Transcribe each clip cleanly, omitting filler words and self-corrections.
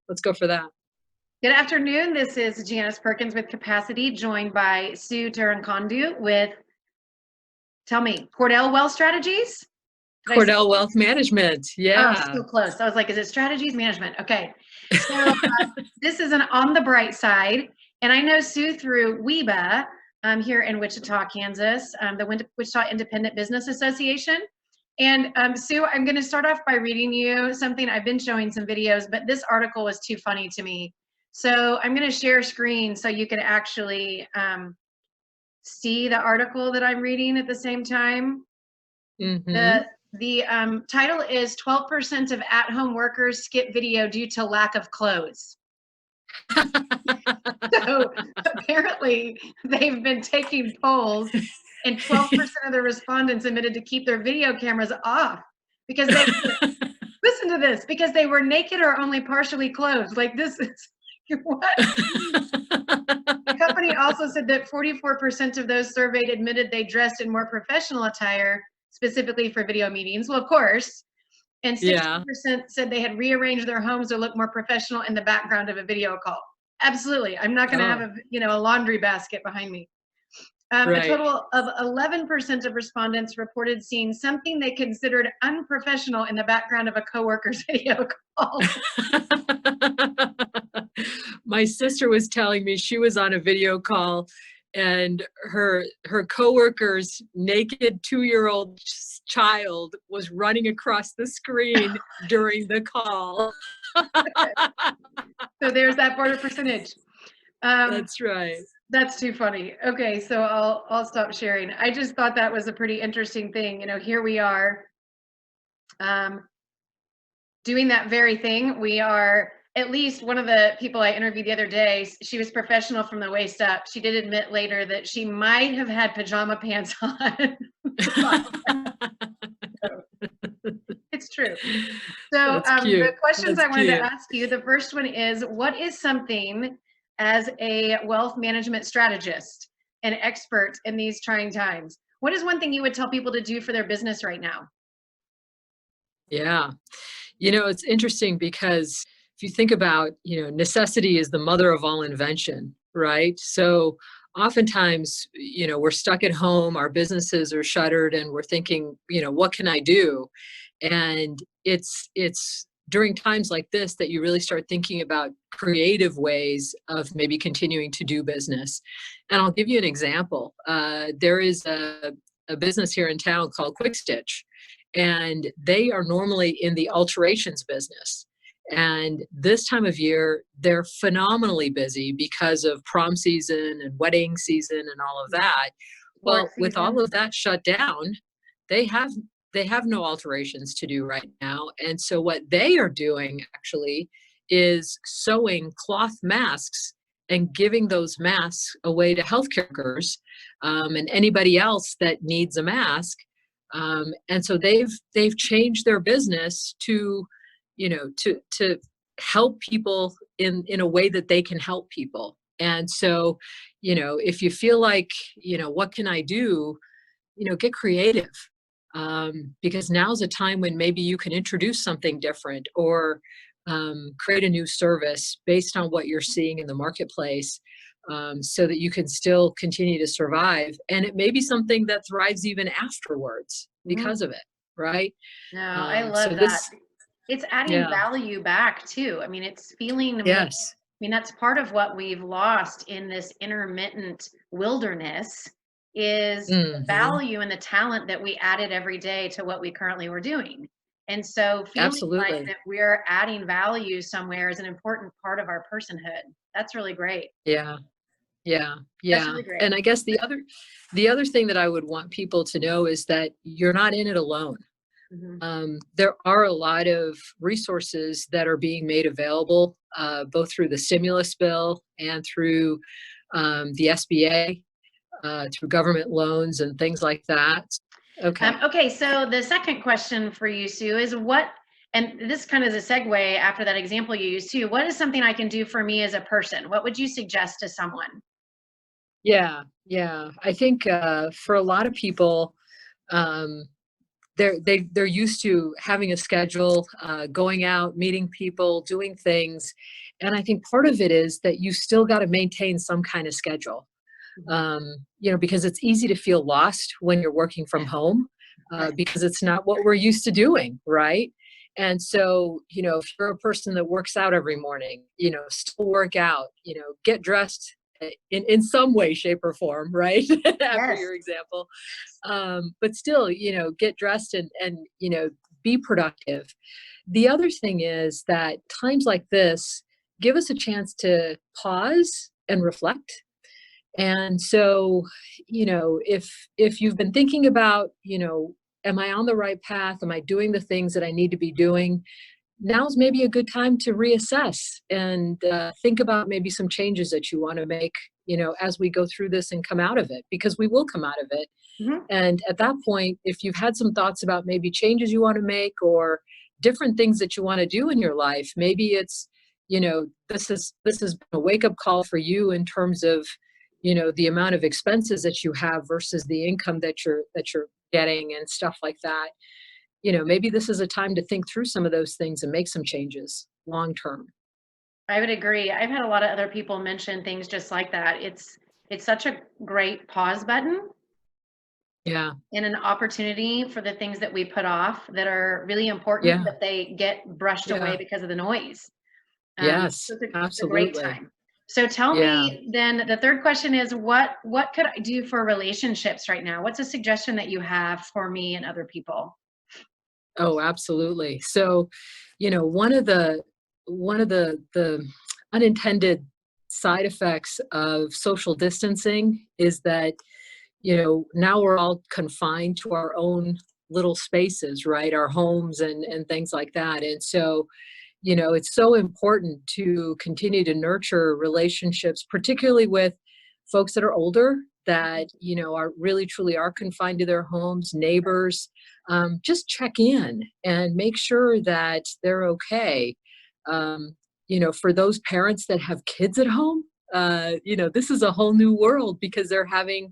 let's go for that. Good afternoon. This is Janice Perkins with Capacity, joined by Sue Tirukonda with, tell me, Cordell Wealth Strategies? Cordell Wealth Management. Yeah. Oh, so close. I was like, is it strategies management? Okay. So this is an on the bright side. And I know Sue through WEBA here in Wichita, Kansas, the Wichita Independent Business Association. And Sue, I'm going to start off by reading you something. I've been showing some videos, but this article was too funny to me. So I'm going to share screen so you can actually see the article that I'm reading at the same time. Mm-hmm. The title is 12% of at-home workers skip video due to lack of clothes. So apparently they've been taking polls and 12% of the respondents admitted to keep their video cameras off because they listen to this, because they were naked or only partially clothed. Like, this is what? The company also said that 44% of those surveyed admitted they dressed in more professional attire specifically for video meetings. Well, of course. And 60% said they had rearranged their homes to look more professional in the background of a video call. Absolutely. I'm not going to have a laundry basket behind me. A total of 11% of respondents reported seeing something they considered unprofessional in the background of a coworker's video call. My sister was telling me she was on a video call and her coworker's naked 2-year-old child was running across the screen during the call. So there's that border percentage. That's right. That's too funny. Okay, so I'll stop sharing. I just thought that was a pretty interesting thing. You know, here we are doing that very thing. We are, at least one of the people I interviewed the other day, she was professional from the waist up. She did admit later that she might have had pajama pants on. It's true. So the questions I wanted to ask you, the first one is, what is something as a wealth management strategist and expert in these trying times, what is one thing you would tell people to do for their business right now? Yeah. You know, it's interesting because if you think about, necessity is the mother of all invention, right? So oftentimes, we're stuck at home, our businesses are shuttered, and we're thinking, what can I do? And it's during times like this that you really start thinking about creative ways of maybe continuing to do business. And I'll give you an example. There is a business here in town called Quick Stitch, and they are normally in the alterations business. And this time of year, they're phenomenally busy because of prom season and wedding season and all of that. Well, with all of that shut down, they have no alterations to do right now. And so what they are doing actually is sewing cloth masks and giving those masks away to healthcare workers and anybody else that needs a mask. And so they've changed their business to help people in a way that they can help people. And so, if you feel like, what can I do? Get creative. Because now's a time when maybe you can introduce something different or create a new service based on what you're seeing in the marketplace, so that you can still continue to survive. And it may be something that thrives even afterwards because of it, right? No, I love that. It's adding value back too. I mean, it's feeling more, that's part of what we've lost in this intermittent wilderness is the value and the talent that we added every day to what we currently were doing. And so feeling like that we're adding value somewhere is an important part of our personhood. That's really great. Yeah. That's really great. And I guess the other thing that I would want people to know is that you're not in it alone. There are a lot of resources that are being made available, both through the stimulus bill and through the SBA, through government loans and things like that. Okay, so the second question for you, Sue, is and this kind of is a segue after that example you used too, what is something I can do for me as a person? What would you suggest to someone? Yeah. I think for a lot of people, they're used to having a schedule, going out, meeting people, doing things. And I think part of it is that you still got to maintain some kind of schedule. Mhm. Because it's easy to feel lost when you're working from home, because it's not what we're used to doing, right? And so, if you're a person that works out every morning, still work out, get dressed in some way, shape, or form, right? After Yes. your example. But still, get dressed and, be productive. The other thing is that times like this give us a chance to pause and reflect. And so, if you've been thinking about, am I on the right path? Am I doing the things that I need to be doing? Now's maybe a good time to reassess and think about maybe some changes that you want to make, as we go through this and come out of it, because we will come out of it. Mhm. And at that point, if you've had some thoughts about maybe changes you want to make or different things that you want to do in your life, maybe it's, this has been a wake up call for you in terms of, the amount of expenses that you have versus the income that you're getting and stuff like that. Maybe this is a time to think through some of those things and make some changes long term. I would agree. I've had a lot of other people mention things just like that. It's such a great pause button Yeah. and an opportunity for the things that we put off that are really important, Yeah. but they get brushed away Yeah. because of the noise. Yes. So it's a great Absolutely. time. So tell Yeah. me then, the third question is, what could I do for relationships right now? What's a suggestion that you have for me and other people? Oh, absolutely. So, one of the unintended side effects of social distancing is that, now we're all confined to our own little spaces, right? Our homes and things like that. And so, it's so important to continue to nurture relationships, particularly with folks that are older that, are really truly are confined to their homes, neighbors. Just check in and make sure that they're okay. For those parents that have kids at home, this is a whole new world because they're having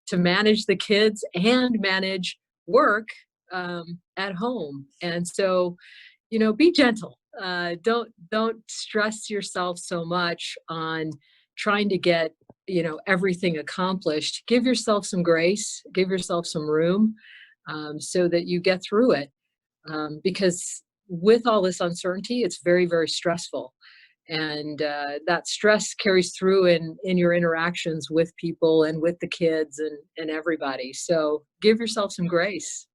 to manage the kids and manage work at home. And so, be gentle. Don't stress yourself so much on trying to get, everything accomplished. Give yourself some grace, give yourself some room, so that you get through it. Because with all this uncertainty, it's very, very stressful. And that stress carries through in your interactions with people and with the kids and everybody. So give yourself some grace.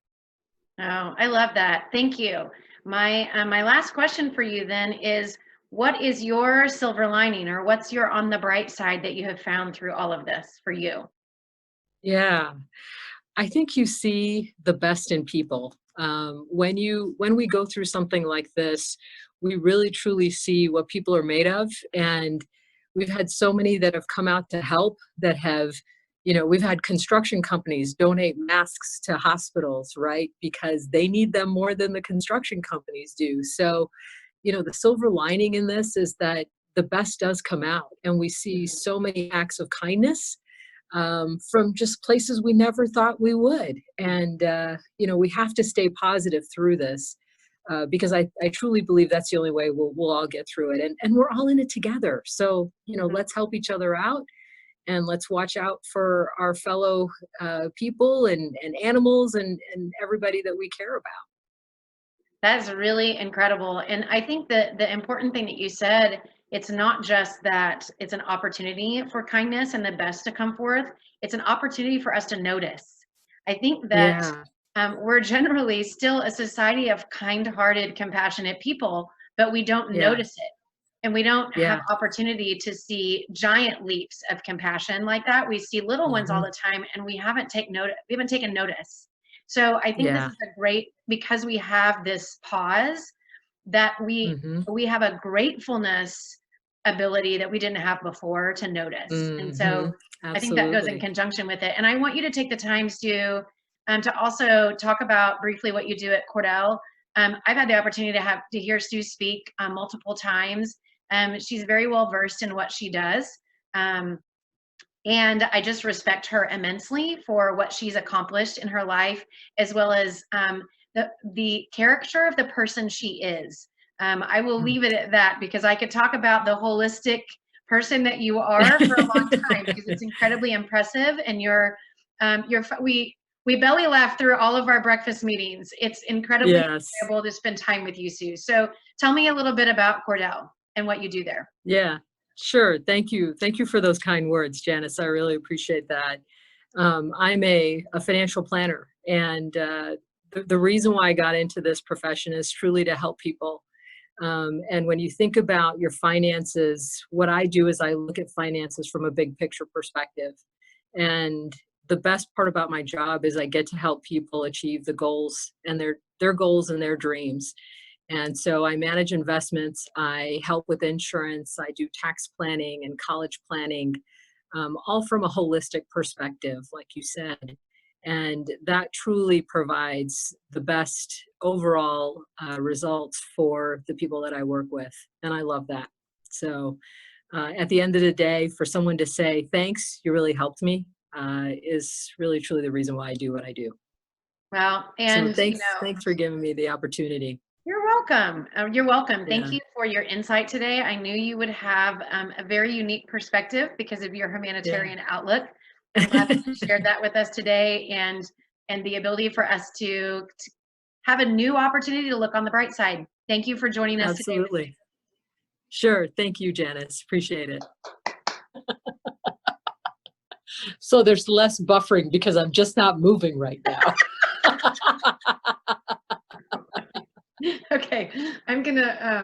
Oh, I love that. Thank you. My last question for you then is, what is your silver lining, or what's your on the bright side that you have found through all of this for you? Yeah. I think you see the best in people. When we go through something like this, we really truly see what people are made of. And we've had so many that have come out to help that have, we've had construction companies donate masks to hospitals, right? Because they need them more than the construction companies do. So, the silver lining in this is that the best does come out, and we see Mhm. so many acts of kindness from just places we never thought we would. And, we have to stay positive through this, because I truly believe that's the only way we'll all get through it. And we're all in it together. So, Mhm. let's help each other out and let's watch out for our fellow people and animals and everybody that we care about. That's really incredible. And I think that the important thing that you said, it's not just that it's an opportunity for kindness and the best to come forth, it's an opportunity for us to notice. I think that Yeah. we're generally still a society of kind hearted, compassionate people, but we don't Yeah. notice it. And we don't have Yeah. opportunity to see giant leaps of compassion like that. We see little ones all Hmm. the time, and we haven't taken notice. So I think this Yeah. is a great, because we have this pause, that Hmm. we have a gratefulness ability that we didn't have before to notice. And Hmm. so I think that goes in Absolutely. conjunction with it. And I want you to take the time to also talk about briefly what you do at Cordell. I've had the opportunity to hear Sue speak multiple times. She's very well versed in what she does. Um, and I just respect her immensely for what she's accomplished in her life, as well as the character of the person she is. I will Mm. leave it at that because I could talk about the holistic person that you are for a long time because it's incredibly impressive, and we belly laugh through all of our breakfast meetings. It's incredibly Yes. enjoyable to spend time with you, Sue. So tell me a little bit about Cordell and what you do there. Yeah, sure. Thank you. Thank you for those kind words, Janice. I really appreciate that. I'm a financial planner, and the reason why I got into this profession is truly to help people. And when you think about your finances, what I do is I look at finances from a big picture perspective. And the best part about my job is I get to help people achieve the goals and their goals and their dreams. And so I manage investments, I help with insurance, I do tax planning and college planning, all from a holistic perspective, like you said. And that truly provides the best overall results for the people that I work with. And I love that. So at the end of the day, for someone to say, thanks, you really helped me, is really truly the reason why I do what I do. Well, So and thanks for giving me the opportunity. you're welcome. You're welcome. Thank Yeah, you for your insight today. I knew you would have a very unique perspective because of your yeah. humanitarian outlook. I'm glad that you shared that with us today, and the ability for us to have a new opportunity to look on the bright side. Thank you for joining us today. Absolutely. Sure. Thank you, Janice. Appreciate it. So there's less buffering because I'm just not moving right now. Okay, I'm gonna